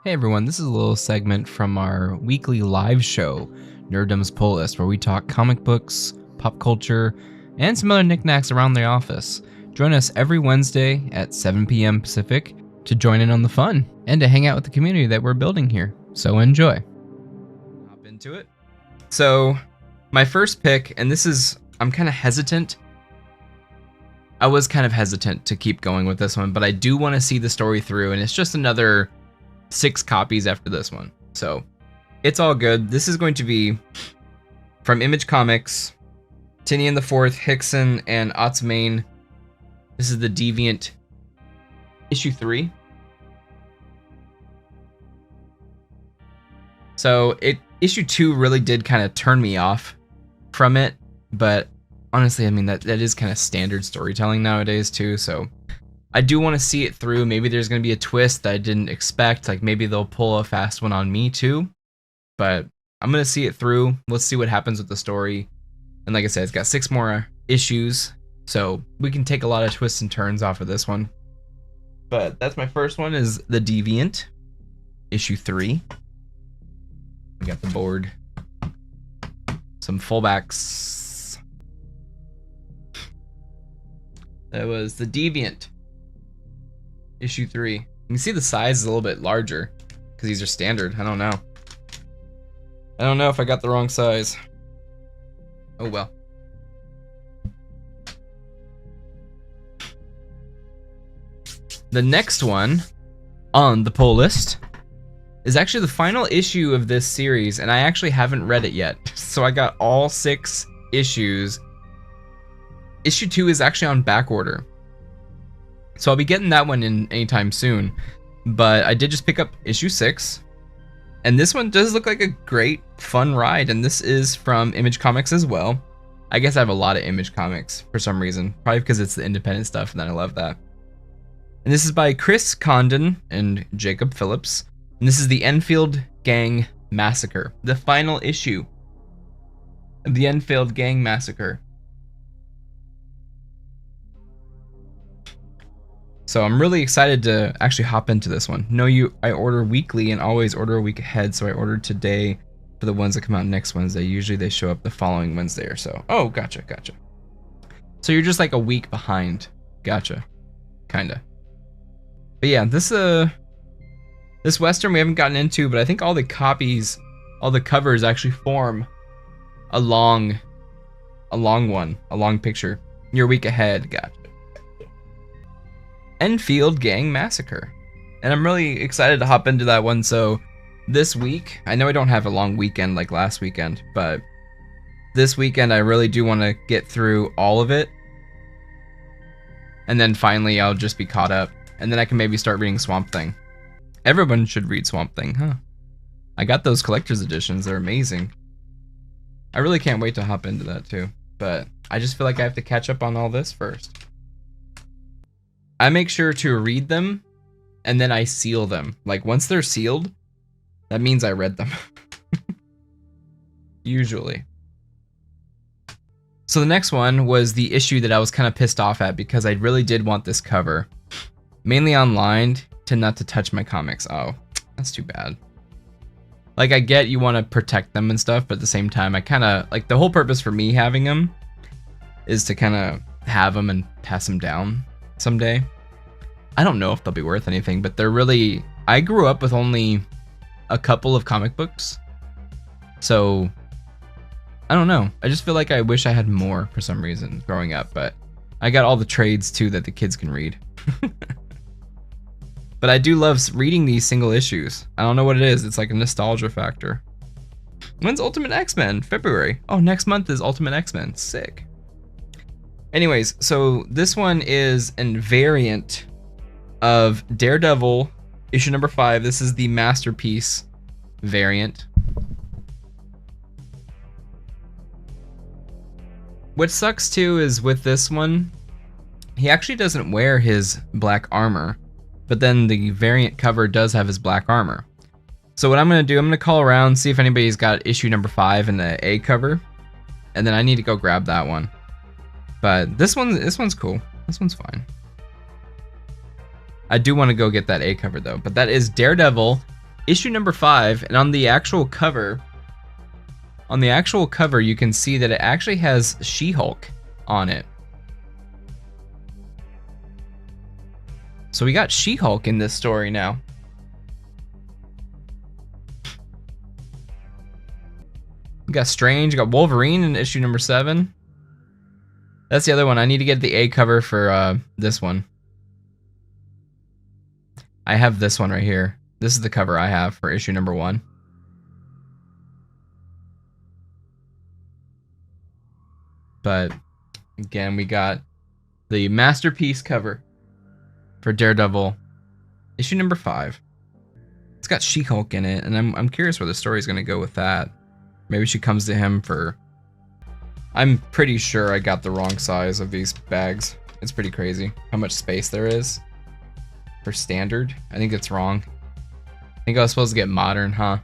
Hey everyone, this is a little segment from our weekly live show, Nerddom's Pull List, where we talk comic books, pop culture, and some other knickknacks around the office. Join us every Wednesday at 7 p.m. Pacific to join in on the fun and to hang out with the community that we're building here. So enjoy. Hop into it. So, my first pick, and this is, I'm kind of hesitant. I was kind of hesitant to keep going with this one, but I do want to see the story through, and it's just another 6 copies after this one. So it's all good. This is going to be from Image Comics, Tinian the Fourth, Hickson, and Otsmain. This is the Deviant issue 3. So issue 2 really did kind of turn me off from it, but honestly, I mean, that is kind of standard storytelling nowadays too, so I do want to see it through. Maybe there's going to be a twist that I didn't expect. Like maybe they'll pull a fast one on me too. But I'm going to see it through. Let's see what happens with the story. And like I said, it's got 6 more issues. So we can take a lot of twists and turns off of this one. But that's my first one, is The Deviant, issue 3. We got the board. Some fullbacks. That was The Deviant, issue 3. You can see the size is a little bit larger because these are standard. I don't know. I don't know if I got the wrong size. Oh well. The next one on the pull list is actually the final issue of this series, and I actually haven't read it yet. So I got all 6 issues. Issue 2 is actually on back order, so I'll be getting that one in anytime soon. But I did just pick up issue 6, and this one does look like a great fun ride, and this is from Image Comics as well. I guess I have a lot of Image Comics for some reason, probably because it's the independent stuff, and then I love that. And this is by Chris Condon and Jacob Phillips, and this is the Enfield Gang Massacre, the final issue of the Enfield Gang Massacre. So I'm really excited to actually hop into this one. I order weekly and always order a week ahead, so I ordered today for the ones that come out next Wednesday. Usually they show up the following Wednesday or so. Oh, gotcha. So you're just like a week behind. Gotcha. Kinda. But yeah, this Western we haven't gotten into, but I think all the copies, all the covers actually form a long picture. You're a week ahead. Gotcha. Enfield Gang Massacre, and I'm really excited to hop into that one. So this week, I know I don't have a long weekend like last weekend, but this weekend I really do want to get through all of it, and then finally I'll just be caught up, and then I can maybe start reading Swamp Thing. Everyone should read Swamp Thing, huh? I got those collector's editions, they're amazing. I really can't wait to hop into that too, but I just feel like I have to catch up on all this first. I make sure to read them, and then I seal them. Like, once they're sealed, that means I read them. Usually. So the next one was the issue that I was kind of pissed off at because I really did want this cover. Mainly online, not to touch my comics. Oh, that's too bad. Like, I get you want to protect them and stuff, but at the same time, I kind of, like, the whole purpose for me having them is to kind of have them and pass them down someday. I don't know if they'll be worth anything, but they're really, I grew up with only a couple of comic books, so I don't know. I just feel like I wish I had more for some reason growing up, but I got all the trades too that the kids can read. But I do love reading these single issues. I don't know what it is. It's like a nostalgia factor. When's Ultimate X-Men? February. Oh, next month is Ultimate X-Men. Sick. Anyways, so this one is a variant of Daredevil, issue number 5. This is the Masterpiece variant. What sucks too is with this one, he actually doesn't wear his black armor, but then the variant cover does have his black armor. So what I'm going to do, I'm going to call around, see if anybody's got issue number 5 in the A cover, and then I need to go grab that one. But this one's cool. This one's fine. I do want to go get that A cover though, but that is Daredevil, issue number 5, and on the actual cover, you can see that it actually has She-Hulk on it. So we got She-Hulk in this story now. We got Strange, we got Wolverine in issue number 7. That's the other one. I need to get the A cover for this one. I have this one right here. This is the cover I have for issue number 1. But again, we got the masterpiece cover for Daredevil, issue number 5. It's got She-Hulk in it, and I'm curious where the story's gonna go with that. Maybe she comes to him for... I'm pretty sure I got the wrong size of these bags. It's pretty crazy how much space there is for standard. I think it's wrong. I think I was supposed to get modern, huh?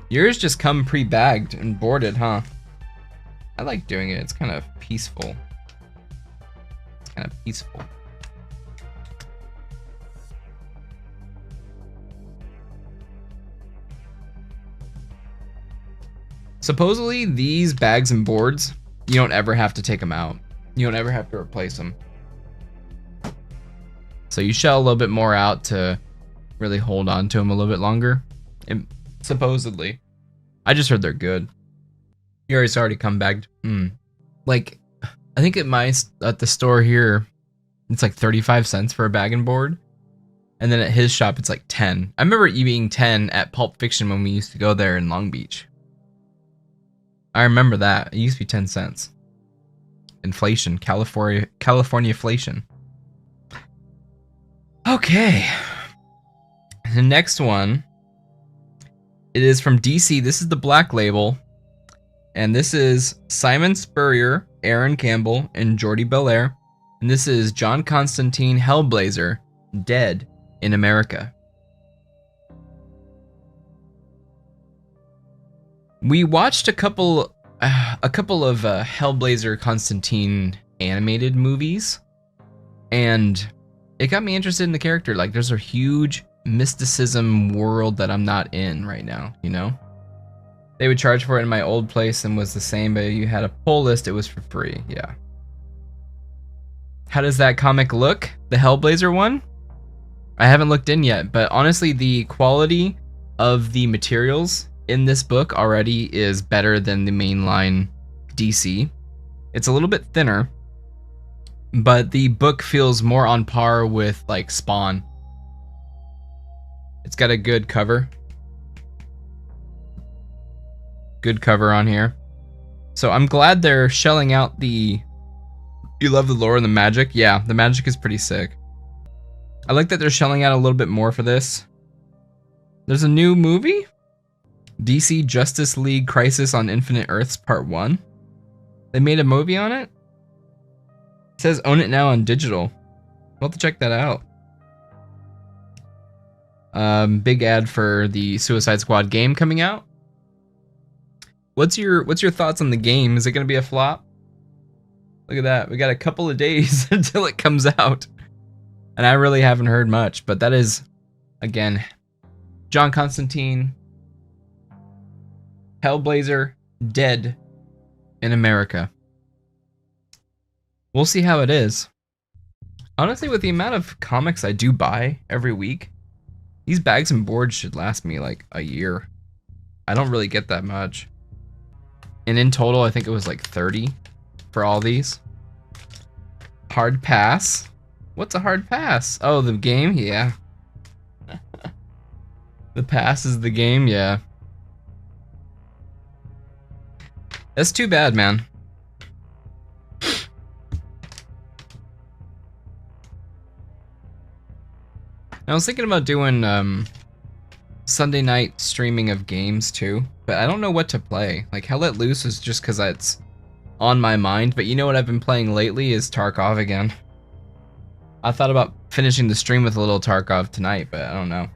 Yours just come pre-bagged and boarded, huh? I like doing it. It's kind of peaceful. It's kind of peaceful. Supposedly, these bags and boards, you don't ever have to take them out. You don't ever have to replace them. So you shell a little bit more out to really hold on to them a little bit longer. And supposedly. I just heard they're good. Yours already come bagged. Like, I think at the store here, it's like 35 cents for a bag and board. And then at his shop, it's like 10. I remember it being 10 at Pulp Fiction when we used to go there in Long Beach. I remember that. It used to be 10 cents. Inflation. California inflation. Okay. The next one. It is from DC. This is the Black Label. And this is Simon Spurrier, Aaron Campbell, and Jordi Belair. And this is John Constantine Hellblazer, Dead in America. We watched a couple of Hellblazer Constantine animated movies, and it got me interested in the character. Like, there's a huge mysticism world that I'm not in right now, you know? They would charge for it in my old place and was the same, but you had a pull list, it was for free, yeah. How does that comic look? The Hellblazer one? I haven't looked in yet, but honestly, the quality of the materials in this book already is better than the mainline DC. It's a little bit thinner, but the book feels more on par with like Spawn. It's got a good cover. Good cover on here. So I'm glad they're shelling out the... You love the lore and the magic? Yeah, the magic is pretty sick. I like that they're shelling out a little bit more for this. There's a new movie? DC Justice League Crisis on Infinite Earths Part 1. They made a movie on it? It says own it now on digital. We'll have to check that out. Big ad for the Suicide Squad game coming out. What's your thoughts on the game? Is it gonna be a flop? Look at that. We got a couple of days until it comes out. And I really haven't heard much, but that is, again, John Constantine, Hellblazer, Dead in America. We'll see how it is. Honestly, with the amount of comics I do buy every week, these bags and boards should last me like a year. I don't really get that much. And in total, I think it was like 30 for all these. Hard pass. What's a hard pass? Oh, the game? Yeah. The pass is the game? Yeah. That's too bad, man. I was thinking about doing Sunday night streaming of games too, but I don't know what to play. Like Hell Let Loose is just because that's on my mind, but you know what I've been playing lately is Tarkov again. I thought about finishing the stream with a little Tarkov tonight, but I don't know.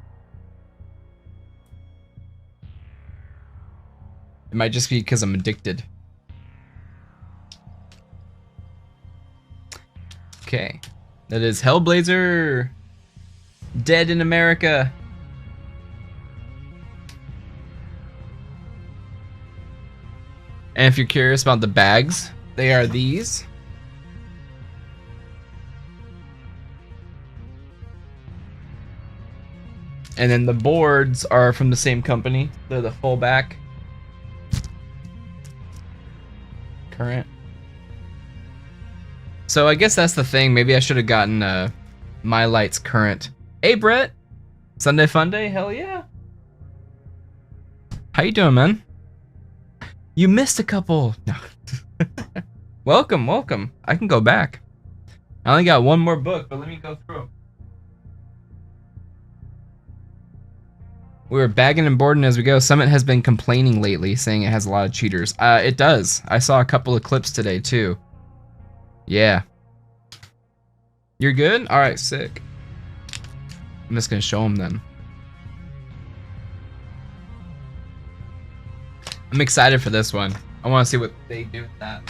It might just be because I'm addicted. Okay, that is Hellblazer. Dead in America. And if you're curious about the bags, they are these. And then the boards are from the same company. They're the full back. Current. So I guess that's the thing. Maybe I should have gotten My Light's current. Hey Brett! Sunday fun day? Hell yeah. How you doing, man? You missed a couple. No. Welcome, welcome. I can go back. I only got one more book, but let me go through them. We were bagging and boarding as we go. Summit has been complaining lately, saying it has a lot of cheaters. It does. I saw a couple of clips today, too. Yeah. You're good? Alright, sick. I'm just gonna show them then. I'm excited for this one. I want to see what they do with that.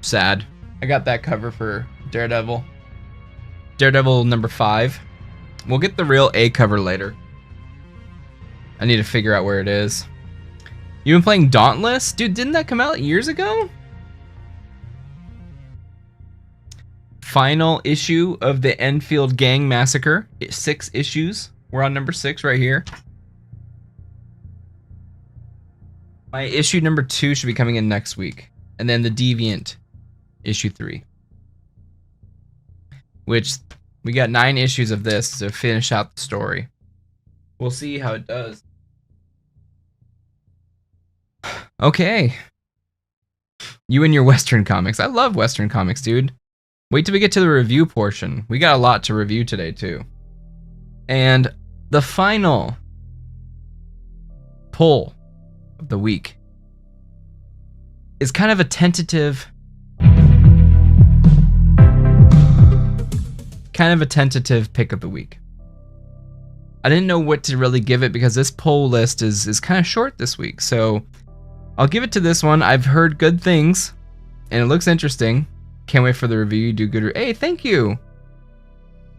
Sad. I got that cover for Daredevil. Daredevil number 5. We'll get the real A cover later. I need to figure out where it is. You been playing Dauntless? Dude, didn't that come out years ago? Final issue of the Enfield Gang Massacre. 6 issues. We're on number 6 right here. My issue number 2 should be coming in next week. And then the Deviant, issue 3. Which, we got 9 issues of this to finish out the story. We'll see how it does. Okay. You and your Western comics. I love Western comics, dude. Wait till we get to the review portion. We got a lot to review today, too. And the final pull of the week is kind of a tentative pick of the week. I didn't know what to really give it because this poll list is kind of short this week, so I'll give it to this one. I've heard good things and it looks interesting. Can't wait for the review. Do good. Hey, thank you.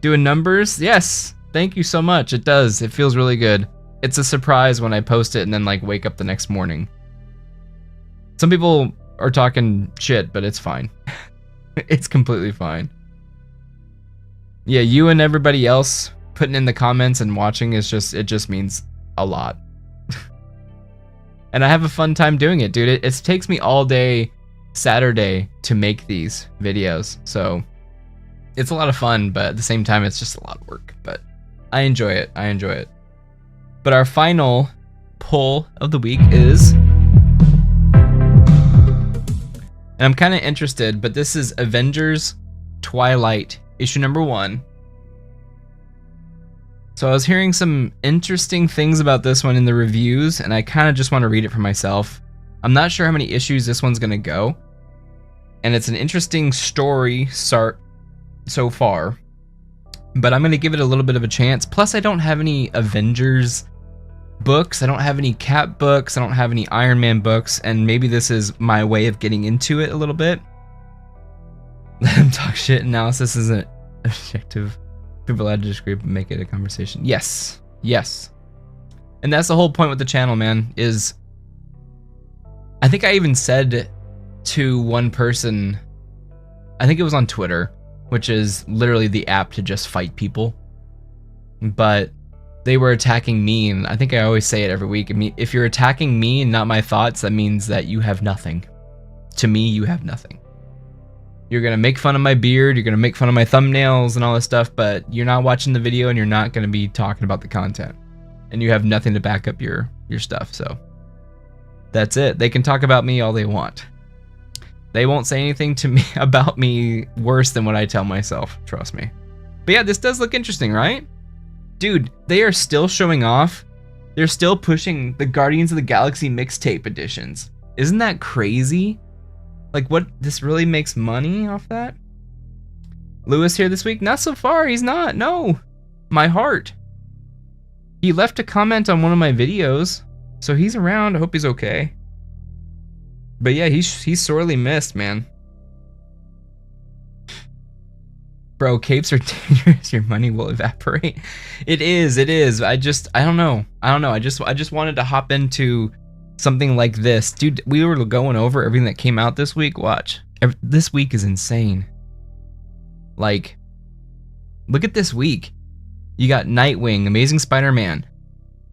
Doing numbers? Yes. Thank you so much. It does. It feels really good. It's a surprise when I post it and then like wake up the next morning. Some people are talking shit, but it's fine. It's completely fine. Yeah, you and everybody else putting in the comments and watching is just, it just means a lot. And I have a fun time doing it, dude. It takes me all day Saturday to make these videos. So it's a lot of fun, but at the same time, it's just a lot of work. But I enjoy it. I enjoy it. But our final poll of the week is, and I'm kind of interested, but this is Avengers Twilight, issue number 1. So I was hearing some interesting things about this one in the reviews, and I kind of just want to read it for myself. I'm not sure how many issues this one's going to go. And it's an interesting story start so far. But I'm going to give it a little bit of a chance. Plus, I don't have any Avengers books. I don't have any Cap books. I don't have any Iron Man books. And maybe this is my way of getting into it a little bit. Let him talk shit. Analysis isn't objective. People allowed to disagree, but make it a conversation. Yes. Yes. And that's the whole point with the channel, man, is I think I even said to one person, I think it was on Twitter, which is literally the app to just fight people. But they were attacking me, and I think I always say it every week. I mean, if you're attacking me and not my thoughts, that means that you have nothing. To me, you have nothing. You're gonna make fun of my beard, you're gonna make fun of my thumbnails and all this stuff, but you're not watching the video and you're not gonna be talking about the content. And you have nothing to back up your stuff, so that's it. They can talk about me all they want. They won't say anything to me about me worse than what I tell myself, trust me. But yeah, this does look interesting, right? Dude, they are still showing off. They're still pushing the Guardians of the Galaxy mixtape editions. Isn't that crazy? Like, what, this really makes money off that? Lewis here this week? Not so far, he's not, no. My heart. He left a comment on one of my videos, so he's around, I hope he's okay. But yeah, he's sorely missed, man. Bro, capes are dangerous. Your money will evaporate. It is. I don't know. I just wanted to hop into something like this. Dude, we were going over everything that came out this week. Watch. This week is insane. Like, look at this week. You got Nightwing, Amazing Spider-Man,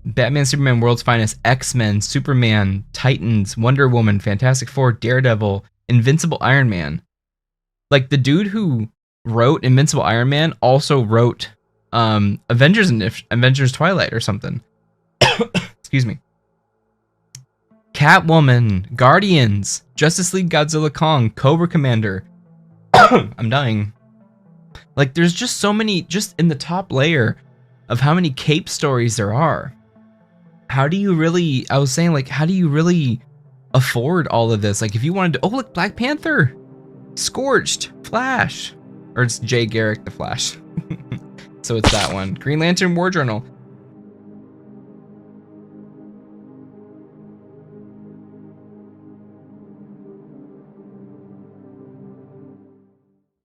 Batman, Superman, World's Finest, X-Men, Superman, Titans, Wonder Woman, Fantastic Four, Daredevil, Invincible Iron Man. Like, the dude who wrote Invincible Iron Man also wrote Avengers Twilight or something. Excuse me. Catwoman, Guardians, Justice League, Godzilla Kong, Cobra Commander. I'm dying. Like, there's just so many, just in the top layer of how many cape stories there are. How do you really, I was saying, like, how do you really afford all of this? Like, if you wanted to, oh, look, Black Panther, Scorched, Flash, or it's Jay Garrick the Flash. So it's that one. Green Lantern War Journal.